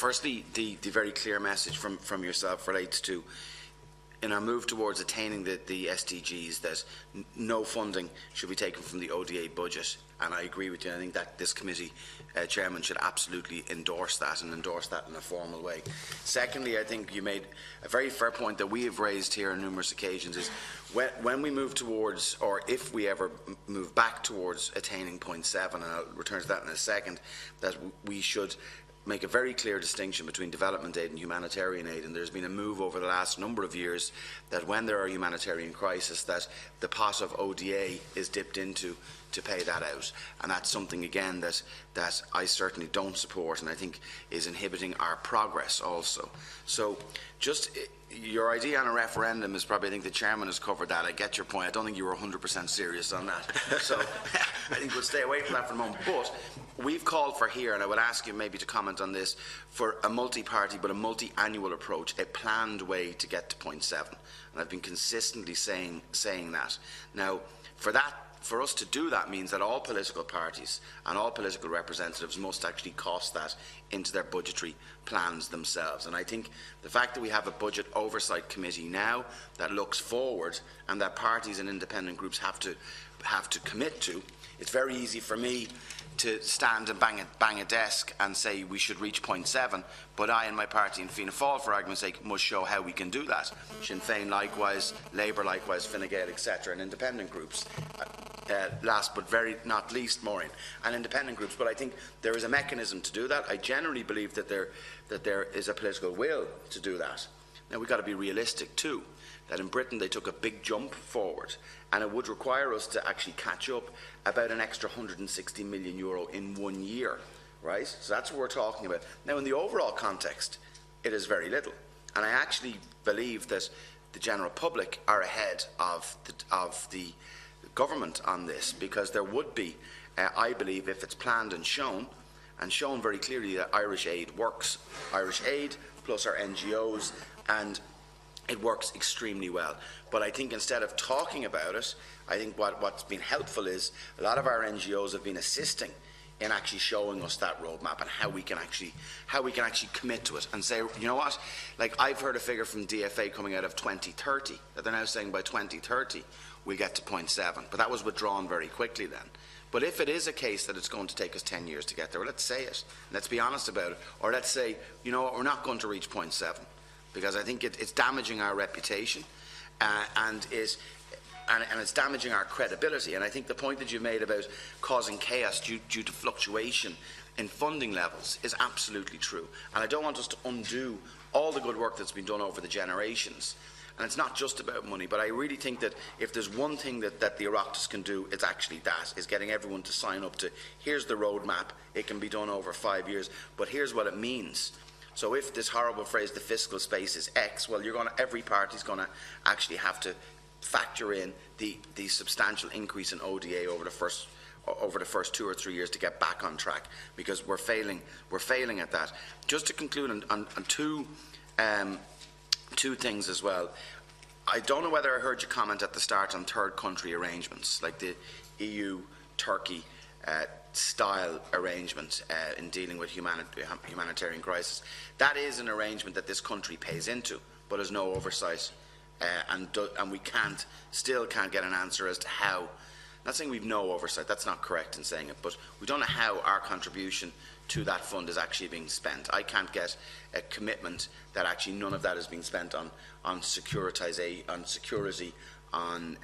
Firstly, the very clear message from yourself relates to, in our move towards attaining the SDGs, that no funding should be taken from the ODA budget. And I agree with you. I think that this committee chairman should absolutely endorse that, and endorse that in a formal way. Secondly, I think you made a very fair point that we have raised here on numerous occasions, is when we move towards, or if we ever move back towards attaining point 7, and I'll return to that in a second, that we should make a very clear distinction between development aid and humanitarian aid. And there's been a move over the last number of years that when there are humanitarian crises, that the pot of ODA is dipped into to pay that out. And that's something, again, that I certainly don't support, and I think is inhibiting our progress also. So just your idea on a referendum is probably, I think the chairman has covered that. I get your point. I don't think you were 100% serious on that. So I think we'll stay away from that for the moment. But we've called for here, and I would ask you maybe to comment on this, for a multi-party but a multi-annual approach, a planned way to get to point 7. And I've been consistently saying that. Now, for us to do that means that all political parties and all political representatives must actually cost that into their budgetary plans themselves. And I think the fact that we have a budget oversight committee now that looks forward, and that parties and independent groups have to commit to, it's very easy for me to stand and bang a desk and say we should reach point 7, but I and my party in Fianna Fáil, for argument's sake, must show how we can do that. Sinn Féin likewise, Labour likewise, Fine Gael, etc., and independent groups. Last but not least, Maureen, and independent groups. But I think there is a mechanism to do that. I generally believe that there is a political will to do that. Now, we've got to be realistic too, that in Britain they took a big jump forward, and it would require us to actually catch up about an extra €160 million in 1 year, right? So that's what we're talking about. Now, in the overall context, it is very little, and I actually believe that the general public are ahead of the government on this, because there would be, I believe, if it's planned and shown very clearly, that Irish Aid works. Irish Aid plus our NGOs, and it works extremely well. But I think instead of talking about it, I think what's been helpful is a lot of our NGOs have been assisting in actually showing us that roadmap and how we can actually commit to it and say, you know what, like I've heard a figure from DFA coming out of 2030, that they're now saying by 2030 we'll get to point 7, but that was withdrawn very quickly then. But if it is a case that it's going to take us 10 years to get there, well, let's say it, let's be honest about it, or let's say, you know what, we're not going to reach point 7, because I think it's damaging our reputation, and it's damaging our credibility. And I think the point that you made about causing chaos due to fluctuation in funding levels is absolutely true. And I don't want us to undo all the good work that's been done over the generations. And it's not just about money, but I really think that if there's one thing that the Oireachtas can do, it's actually that, is getting everyone to sign up to, here's the roadmap, it can be done over 5 years, but here's what it means. So if this horrible phrase, the fiscal space is X, well, every party's going to actually have to factor in the substantial increase in ODA over the first 2 or 3 years to get back on track, because we're failing at that. Just to conclude on two things as well. I don't know whether I heard you comment at the start on third country arrangements, like the EU-Turkey style arrangement in dealing with humanitarian crisis. That is an arrangement that this country pays into, but has no oversight, and we still can't get an answer as to how. I'm not saying we've no oversight, that's not correct in saying it, but we don't know how our contribution to that fund is actually being spent. I can't get a commitment that actually none of that is being spent on security, on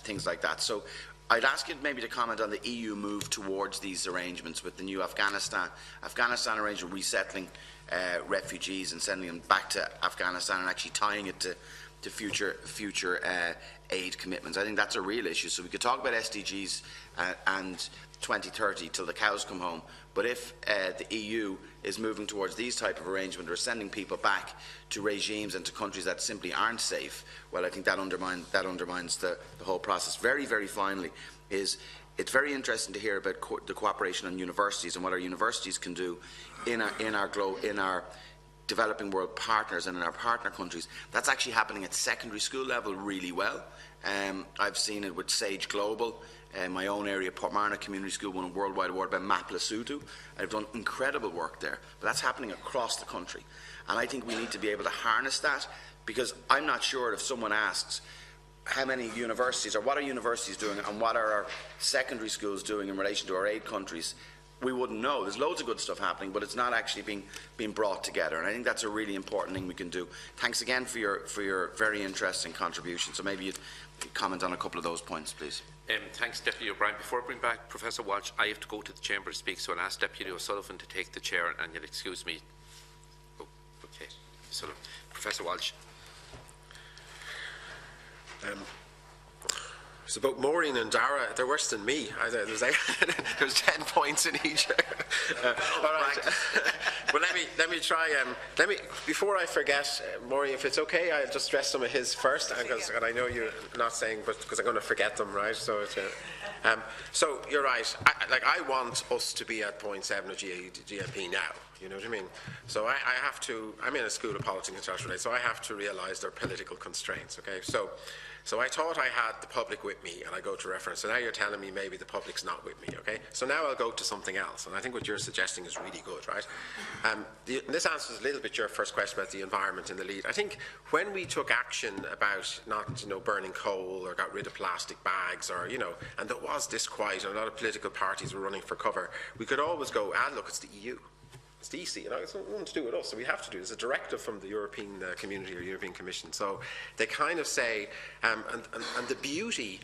things like that. So I'd ask you maybe to comment on the EU move towards these arrangements with the new Afghanistan arrangement, resettling refugees and sending them back to Afghanistan, and actually tying it to future aid commitments. I think that's a real issue. So we could talk about SDGs and 2030 till the cows come home, but if the EU is moving towards these type of arrangements, or sending people back to regimes and to countries that simply aren't safe, well, I think that undermines the whole process. Very, very finally, it's very interesting to hear about the cooperation on universities and what our universities can do in our developing world partners and in our partner countries. That's actually happening at secondary school level really well. I've seen it with Sage Global My own area, Portmarnock Community School, won a worldwide award by MAP Lesotho. I've done incredible work there, but that's happening across the country. And I think we need to be able to harness that, because I'm not sure if someone asks how many universities, or what are universities doing, and what are our secondary schools doing in relation to our aid countries, we wouldn't know. There's loads of good stuff happening, but it's not actually being brought together, and I think that's a really important thing we can do. Thanks again for your very interesting contribution. So maybe you'd comment on a couple of those points, please. Thanks, Deputy O'Brien. Before I bring back Professor Walsh, I have to go to the Chamber to speak, so I'll ask Deputy O'Sullivan to take the chair, and you'll excuse me. Oh, okay. So, Professor Walsh. It's about Maureen and Dara. They're worse than me. There's 10 points in each. All right. Well, let me try. Before I forget, Maureen, if it's okay, I'll just stress some of his first, and I know you're not saying, but because I'm going to forget them, right? So it's. So you're right. I want us to be at 0.7 of GNP now. You know what I mean? So I have to. I'm in a school of politics and international relations, so I have to realise there are political constraints. Okay, so I thought I had the public with me, and I go to reference. So now you're telling me maybe the public's not with me, okay? So now I'll go to something else, and I think what you're suggesting is really good, right? This answers a little bit your first question about the environment in the lead. I think when we took action about not, burning coal or got rid of plastic bags, or and there was disquiet, and a lot of political parties were running for cover, we could always go, look, it's the EU. It's the EC, it's nothing to do with us, so we have to do it. It's a directive from the European Community or European Commission. So they kind of say, and the beauty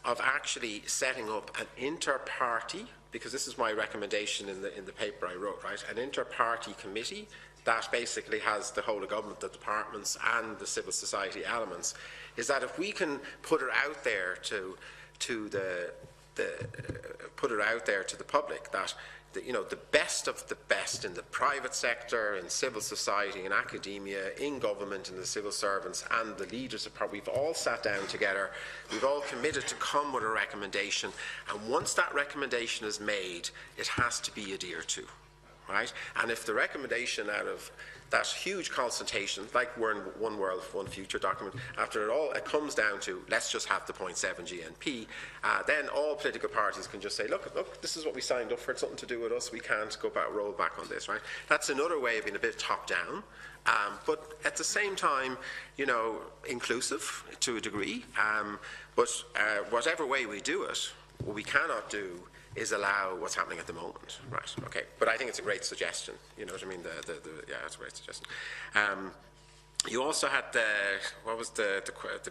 of actually setting up an inter-party, because this is my recommendation in the paper I wrote, right? An inter-party committee that basically has the whole of government, the departments, and the civil society elements, is that if we can put it out there to the public that the best of the best in the private sector, in civil society, in academia, in government, in the civil servants, and the leaders of party, we've all sat down together, we've all committed to come with a recommendation, and once that recommendation is made, it has to be adhered to, right? And if the recommendation out of that huge consultation, like we're in One World, One Future document, after it all, it comes down to, let's just have the 0.7 GNP, then all political parties can just say, look, this is what we signed up for, it's something to do with us, we can't go back, roll back on this, right? That's another way of being a bit top-down, but at the same time, inclusive to a degree, but whatever way we do it, what we cannot do is allow what's happening at the moment, right? Okay, but I think it's a great suggestion. You know what I mean? Yeah, it's a great suggestion. You also had what was the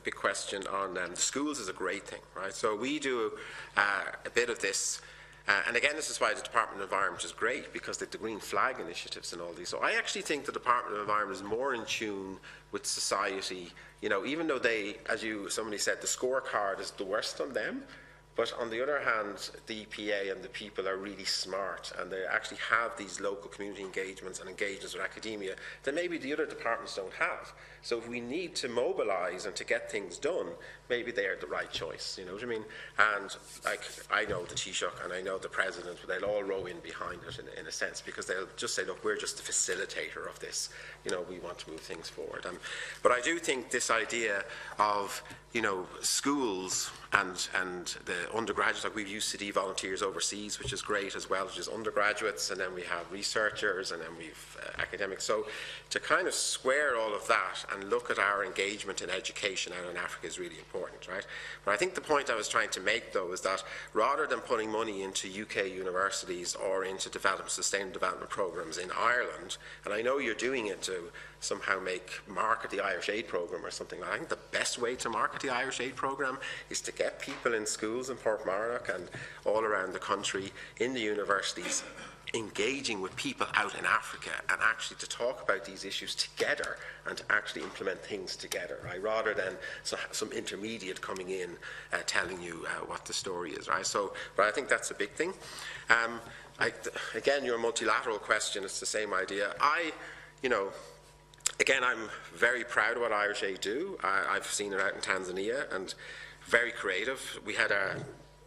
big question on the schools is a great thing, right? So we do a bit of this, and again, this is why the Department of Environment is great, because the Green Flag initiatives and all these. So I actually think the Department of Environment is more in tune with society. Even though somebody said, the scorecard is the worst on them. But on the other hand, the EPA and the people are really smart, and they actually have these local community engagements and engagements with academia that maybe the other departments don't have. So if we need to mobilise and to get things done, maybe they are the right choice, you know what I mean? And I know the Taoiseach and I know the President, but they'll all row in behind it in a sense, because they'll just say, look, we're just the facilitator of this. We want to move things forward. But I do think this idea of, schools and the undergraduates, like we've UCD volunteers overseas, which is great as well, which is undergraduates, and then we have researchers, and then we've academics. So to kind of square all of that and look at our engagement in education out in Africa is really important, right? But I think the point I was trying to make, though, is that rather than putting money into UK universities or into sustainable development programs in Ireland, and I know you're doing it to somehow market the Irish Aid Programme or something. I think the best way to market the Irish Aid Programme is to get people in schools in Portmarnock and all around the country, in the universities, engaging with people out in Africa, and actually to talk about these issues together and to actually implement things together, right? Rather than some intermediate coming in telling you what the story is, right? But I think that's a big thing. Again, your multilateral question, it's the same idea. Again, I'm very proud of what Irish Aid do. I've seen it out in Tanzania, and very creative. We had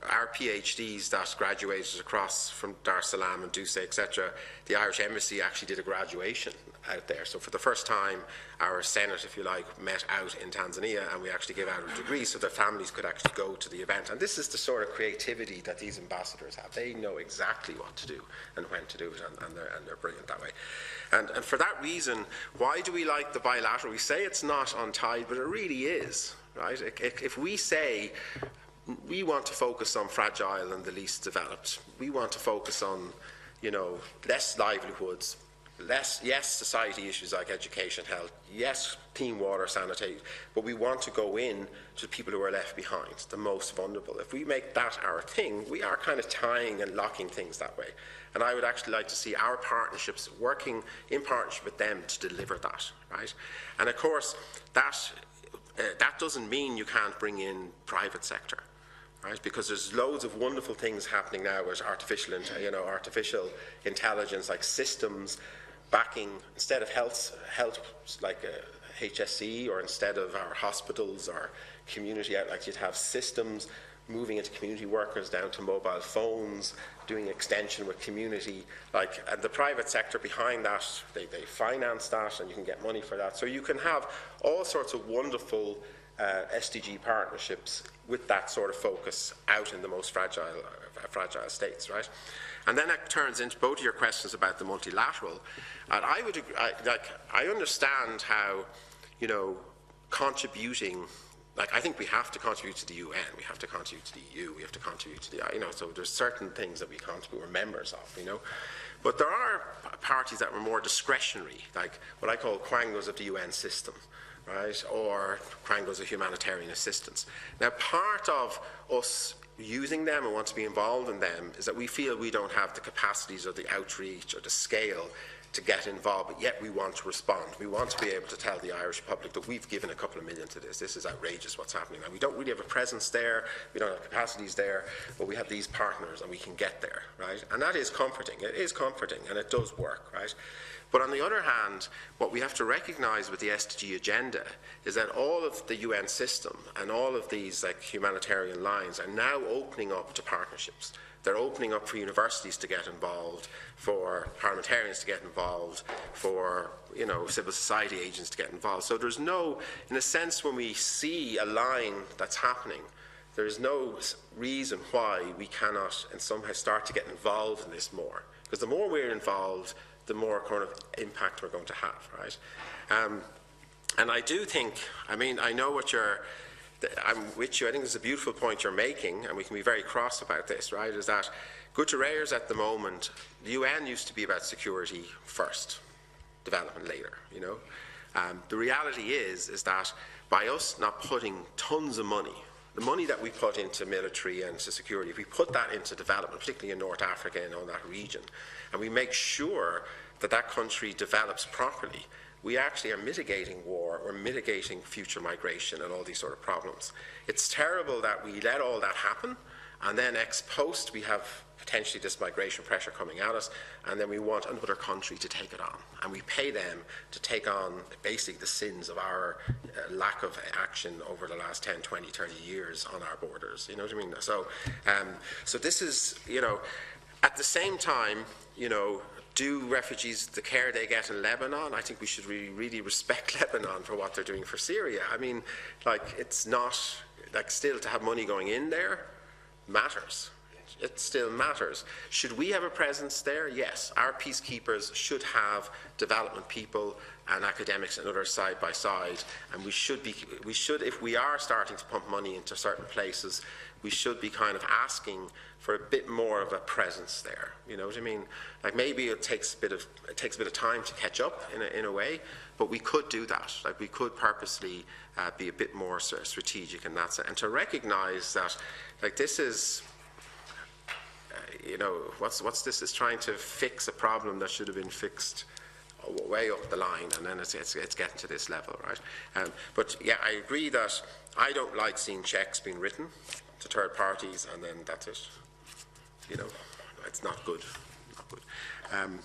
our PhDs that graduated across from Dar es Salaam and Duce, etc., the Irish Embassy actually did a graduation out there. So for the first time, our Senate, if you like, met out in Tanzania, and we actually gave out a degree so their families could actually go to the event. And this is the sort of creativity that these ambassadors have. They know exactly what to do and when to do it, and they're brilliant that way. And for that reason, why do we like the bilateral? We say it's not untied, but it really is, right? If we say we want to focus on fragile and the least developed, we want to focus on, you know, less livelihoods, less, yes, society issues like education, health, yes, clean water, sanitation, but we want to go in to the people who are left behind, the most vulnerable. If we make that our thing, we are kind of tying and locking things that way. And I would actually like to see our partnerships working in partnership with them to deliver that, right? And of course, that doesn't mean you can't bring in private sector. Right? Because there's loads of wonderful things happening now with artificial intelligence, like systems backing, instead of health like HSE, or instead of our hospitals or community outlets, you'd have systems moving into community workers down to mobile phones, doing extension with community, and the private sector behind that, they finance that, and you can get money for that. So you can have all sorts of wonderful SDG partnerships with that sort of focus out in the most fragile states, right? And then that turns into both of your questions about the multilateral. And I would agree, I understand how, you know, contributing, like, I think we have to contribute to the UN, we have to contribute to the EU, we have to contribute to the, you know, so there's certain things that we contribute, we're members of, you know. But there are parties that were more discretionary, like what I call quangos of the UN system, right, or quangos of humanitarian assistance. Now, part of us using them and want to be involved in them is that we feel we don't have the capacities or the outreach or the scale to get involved, but yet we want to respond. We want to be able to tell the Irish public that we've given a couple of million to this. This is outrageous what's happening. And we don't really have a presence there, we don't have capacities there, but we have these partners and we can get there, right? And that is comforting. It is comforting, and it does work, right? But on the other hand, what we have to recognise with the SDG agenda is that all of the UN system and all of these like humanitarian lines are now opening up to partnerships. They're opening up for universities to get involved, for parliamentarians to get involved, for, you know, civil society agents to get involved. So there's no, in a sense, when we see a line that's happening, there is no reason why we cannot and somehow start to get involved in this more. Because the more we're involved, the more kind of impact we're going to have, right? And I do think, I mean, I know what I'm with you. I think it's a beautiful point you're making, and we can be very cross about this, right? Is that Guterres at the moment, the UN used to be about security first, development later, you know? The reality is that by us not putting tons of money, the money that we put into military and to security, if we put that into development, particularly in North Africa and all that region, and we make sure that that country develops properly, we actually are mitigating war, we're mitigating future migration and all these sort of problems. It's terrible that we let all that happen, and then ex post we have potentially this migration pressure coming at us, and then we want another country to take it on. And we pay them to take on basically the sins of our lack of action over the last 10, 20, 30 years on our borders. You know what I mean? So, so this is, you know, at the same time, you know, do refugees the care they get in Lebanon? I think we should really respect Lebanon for what they're doing for Syria. I mean, like, it's not, like, still to have money going in there matters. It still matters. Should we have a presence there? Yes. Our peacekeepers should have development people and academics and others side by side, and we should, if we are starting to pump money into certain places, we should be kind of asking for a bit more of a presence there. You know what I mean? Like, maybe it takes a bit of time to catch up in a way, but we could do that. Like, we could purposely be a bit more strategic in that sense, and to recognise that, like, this is, you know, what's this? Is trying to fix a problem that should have been fixed way up the line, and then it's getting to this level, right? But yeah, I agree that I don't like seeing checks being written to third parties and then that's it. You know, it's not good. Not good.